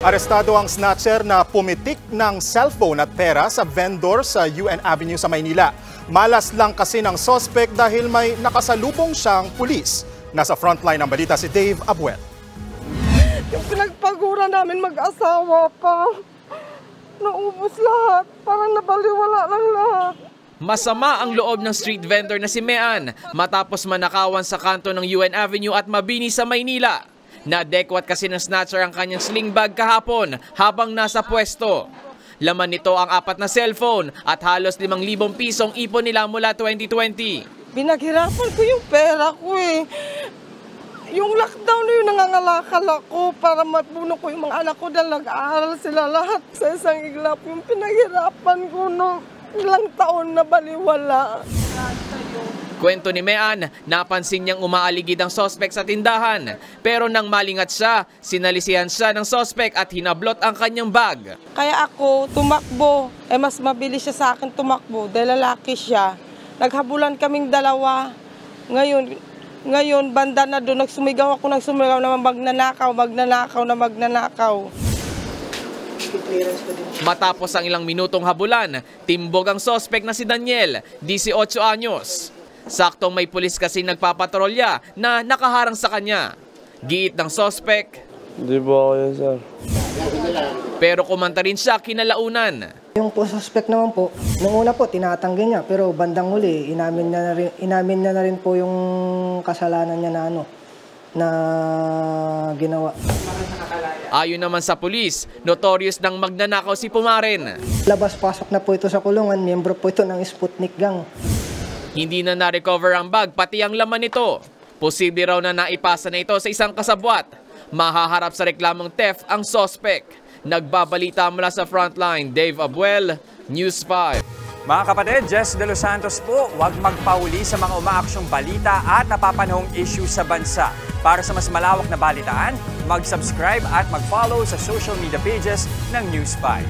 Arestado ang snatcher na pumitik ng cellphone at pera sa vendor sa UN Avenue sa Maynila. Malas lang kasi ng sospek dahil may nakasalubong siyang pulis. Nasa frontline ng balita si Dave Abuel. Yung pinagpagura namin mag-asawa pa, naubos lahat, parang nabaliwala lang lahat. Masama ang loob ng street vendor na si Mean matapos manakawan sa kanto ng UN Avenue at Mabini sa Maynila. Nadekwat kasi ng snatcher ang kanyang sling bag kahapon habang nasa pwesto. Laman nito ang 4 na cellphone at halos 5,000 pisong ipon nila mula 2020. Pinaghirapan ko yung pera ko eh. Yung lockdown na yun, nangangalakal ako para mapuno ko yung mga anak ko dahil nag-aaral sila lahat sa isang iglap. Yung pinaghirapan ko no, ilang taon na baliwala. Kwento ni Mean, napansin niyang umaaligid ang sospek sa tindahan. Pero nang malingat siya, sinalisihan siya ng sospek at hinablot ang kanyang bag. Kaya ako tumakbo, mas mabilis siya sa akin tumakbo dahil lalaki siya. Naghabulan kaming dalawa. Ngayon, banda na doon, nagsumigaw na magnanakaw. Matapos ang ilang minutong habulan, timbog ang sospek na si Daniel, 18 anyos. Saktong may pulis kasi nagpapatrolya na nakaharang sa kanya. Giit ng sospek. Hindi po ako yun, sir. Pero kumanta rin siya kinalaunan. Yung po suspect naman po, nung una po tinatanggi niya pero bandang huli inamin na rin po yung kasalanan niya na ginawa. Ayon naman sa pulis, notorious ng magnanakaw si Pumaren. Labas-pasok na po ito sa kulungan, miyembro po ito ng Sputnik Gang. Hindi na na-recover ang bag pati ang laman nito. Posible raw na naipasa na ito sa isang kasabwat. Mahaharap sa reklamong theft ang sospek. Nagbabalita mula sa frontline, Dave Abuel, News 5. Mga kapatid, Jess De Los Santos po, huwag magpahuli sa mga umaaksyong balita at napapanahong issue sa bansa. Para sa mas malawak na balitaan, mag-subscribe at mag-follow sa social media pages ng News 5.